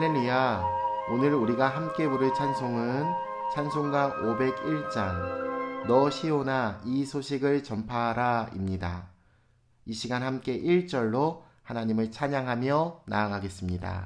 할렐루야. 오늘 우리가 함께 부를 찬송은 찬송가 501장 너 시온아 이 소식을 전파하라 입니다. 이 시간 함께 1절로 하나님을 찬양하며 나아가겠습니다.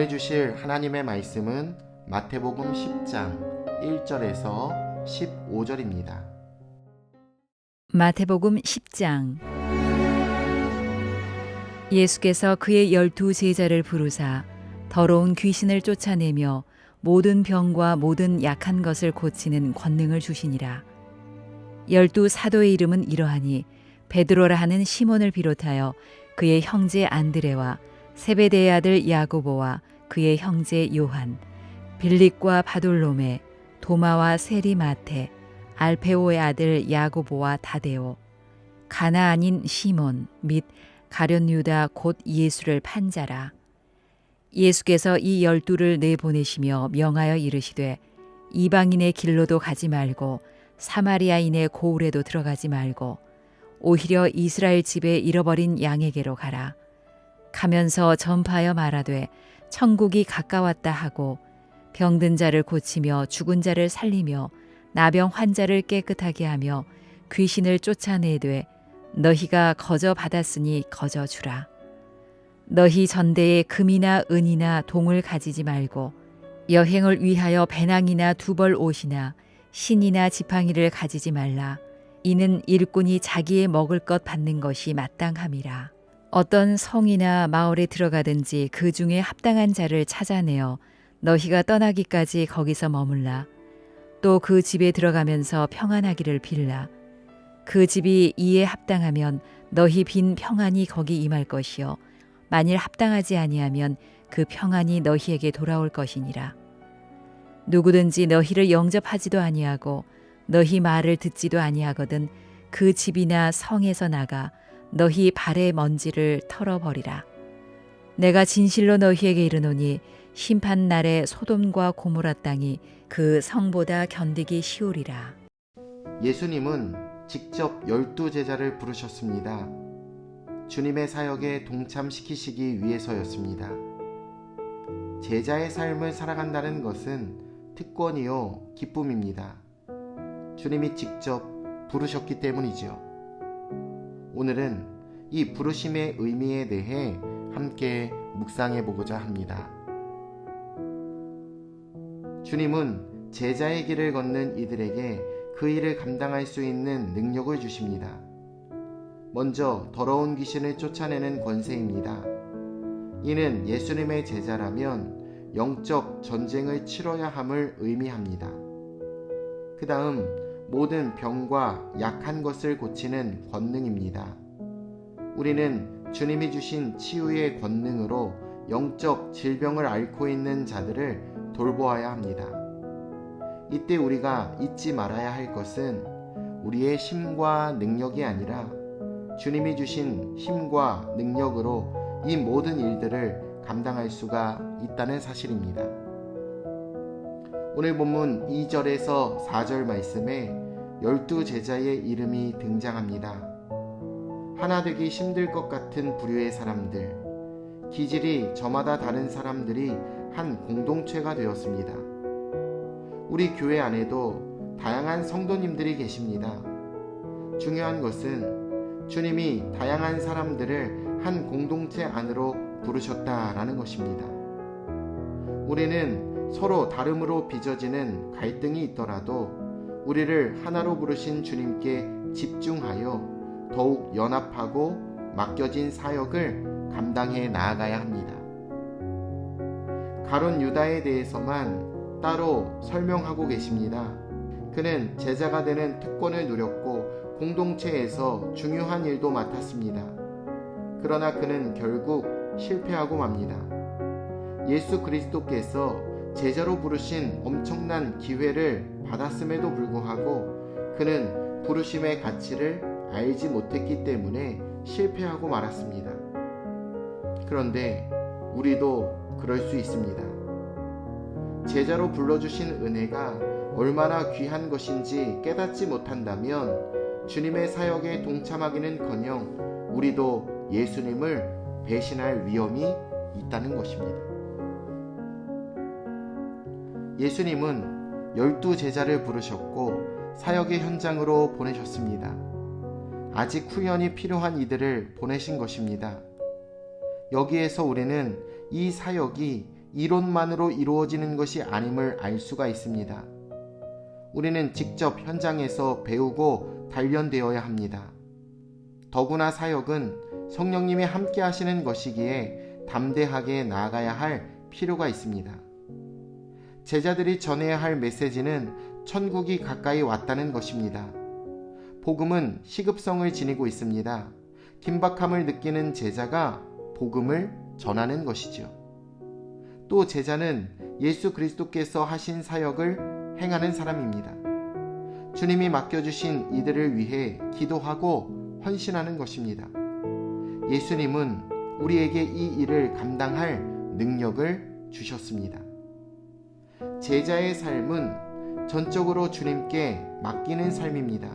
오늘 주실 하나님의 말씀은 마태복음 10장 1절에서 15절입니다. 마태복음 10장. 예수께서 그의 12 제자를 부르사 더러운 귀신을 쫓아내며 모든 병과 모든 약한 것을 고치는 권능을 주시니라. 12 사도의 이름은 이러하니 베드로라 하는 시몬을 비롯하여 그의 형제 안드레와 세베대의 아들 야고보와 그의 형제 요한, 빌립과 바돌로메, 도마와 세리마테, 알페오의 아들 야고보와 다데오, 가나안인 시몬 및 가룟 유다 곧 예수를 판 자라. 예수께서 이 12를 내보내시며 명하여 이르시되 이방인의 길로도 가지 말고 사마리아인의 고을에도 들어가지 말고 오히려 이스라엘 집에 잃어버린 양에게로 가라. 가면서 전파하여 말하되 천국이 가까웠다 하고 병든 자를 고치며 죽은 자를 살리며 나병 환자를 깨끗하게 하며 귀신을 쫓아내되 너희가 거저 받았으니 거저 주라. 너희 전대에 금이나 은이나 동을 가지지 말고 여행을 위하여 배낭이나 두벌 옷이나 신이나 지팡이를 가지지 말라. 이는 일꾼이 자기의 먹을 것 받는 것이 마땅함이라. 어떤 성이나 마을에 들어가든지 그 중에 합당한 자를 찾아내어 너희가 떠나기까지 거기서 머물라. 또 그 집에 들어가면서 평안하기를 빌라. 그 집이 이에 합당하면 너희 빈 평안이 거기 임할 것이요 만일 합당하지 아니하면 그 평안이 너희에게 돌아올 것이니라. 누구든지 너희를 영접하지도 아니하고 너희 말을 듣지도 아니하거든 그 집이나 성에서 나가 너희 발의 먼지를 털어버리라. 내가 진실로 너희에게 이르노니 심판 날에 소돔과 고모라 땅이 그 성보다 견디기 쉬우리라. 예수님은 직접 12 제자를 부르셨습니다. 주님의 사역에 동참시키시기 위해서였습니다. 제자의 삶을 살아간다는 것은 특권이요 기쁨입니다. 주님이 직접 부르셨기 때문이죠. 오늘은 이 부르심의 의미에 대해 함께 묵상해 보고자 합니다. 주님은 제자의 길을 걷는 이들에게 그 일을 감당할 수 있는 능력을 주십니다. 먼저 더러운 귀신을 쫓아내는 권세입니다. 이는 예수님의 제자라면 영적 전쟁을 치러야 함을 의미합니다. 그 다음 모든 병과 약한 것을 고치는 권능입니다. 우리는 주님이 주신 치유의 권능으로 영적 질병을 앓고 있는 자들을 돌보아야 합니다. 이때 우리가 잊지 말아야 할 것은 우리의 힘과 능력이 아니라 주님이 주신 힘과 능력으로 이 모든 일들을 감당할 수가 있다는 사실입니다. 오늘 본문 2절에서 4절 말씀에 12 제자의 이름이 등장합니다. 하나 되기 힘들 것 같은 부류의 사람들, 기질이 저마다 다른 사람들이 한 공동체가 되었습니다. 우리 교회 안에도 다양한 성도님들이 계십니다. 중요한 것은 주님이 다양한 사람들을 한 공동체 안으로 부르셨다라는 것입니다. 우리는 서로 다름으로 빚어지는 갈등이 있더라도 우리를 하나로 부르신 주님께 집중하여 더욱 연합하고 맡겨진 사역을 감당해 나아가야 합니다. 가룟 유다에 대해서만 따로 설명하고 계십니다. 그는 제자가 되는 특권을 누렸고 공동체에서 중요한 일도 맡았습니다. 그러나 그는 결국 실패하고 맙니다. 예수 그리스도께서 제자로 부르신 엄청난 기회를 받았음에도 불구하고 그는 부르심의 가치를 알지 못했기 때문에 실패하고 말았습니다. 그런데 우리도 그럴 수 있습니다. 제자로 불러주신 은혜가 얼마나 귀한 것인지 깨닫지 못한다면 주님의 사역에 동참하기는커녕 우리도 예수님을 배신할 위험이 있다는 것입니다. 예수님은 12 제자를 부르셨고 사역의 현장으로 보내셨습니다. 아직 훈련이 필요한 이들을 보내신 것입니다. 여기에서 우리는 이 사역이 이론만으로 이루어지는 것이 아님을 알 수가 있습니다. 우리는 직접 현장에서 배우고 단련되어야 합니다. 더구나 사역은 성령님이 함께 하시는 것이기에 담대하게 나아가야 할 필요가 있습니다. 제자들이 전해야 할 메시지는 천국이 가까이 왔다는 것입니다. 복음은 시급성을 지니고 있습니다. 긴박함을 느끼는 제자가 복음을 전하는 것이죠. 또 제자는 예수 그리스도께서 하신 사역을 행하는 사람입니다. 주님이 맡겨주신 이들을 위해 기도하고 헌신하는 것입니다. 예수님은 우리에게 이 일을 감당할 능력을 주셨습니다. 제자의 삶은 전적으로 주님께 맡기는 삶입니다.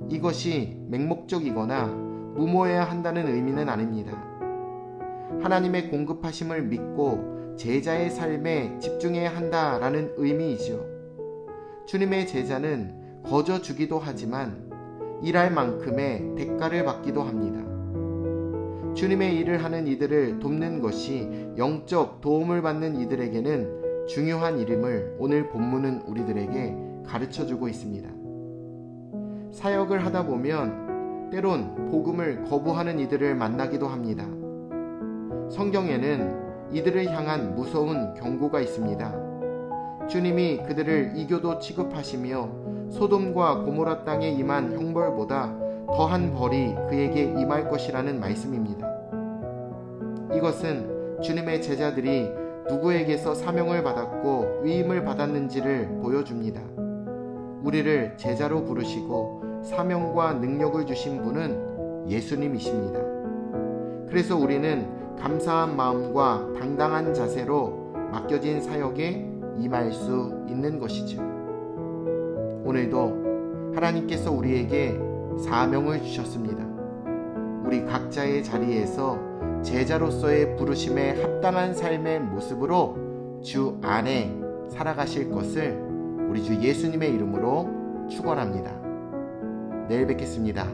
이것이 맹목적이거나 무모해야 한다는 의미는 아닙니다. 하나님의 공급하심을 믿고 제자의 삶에 집중해야 한다라는 의미이죠. 주님의 제자는 거저 주기도 하지만 일할 만큼의 대가를 받기도 합니다. 주님의 일을 하는 이들을 돕는 것이 영적 도움을 받는 이들에게는 중요한 일임을 오늘 본문은 우리들에게 가르쳐주고 있습니다. 사역을 하다 보면 때론 복음을 거부하는 이들을 만나기도 합니다. 성경에는 이들을 향한 무서운 경고가 있습니다. 주님이 그들을 이교도 취급하시며 소돔과 고모라 땅에 임한 형벌보다 더한 벌이 그에게 임할 것이라는 말씀입니다. 이것은 주님의 제자들이 누구에게서 사명을 받았고 위임을 받았는지를 보여줍니다. 우리를 제자로 부르시고 사명과 능력을 주신 분은 예수님이십니다. 그래서 우리는 감사한 마음과 당당한 자세로 맡겨진 사역에 임할 수 있는 것이죠. 오늘도 하나님께서 우리에게 사명을 주셨습니다. 우리 각자의 자리에서 제자로서의 부르심에 합당한 삶의 모습으로 주 안에 살아가실 것을 우리 주 예수님의 이름으로 축원합니다. 내일 뵙겠습니다.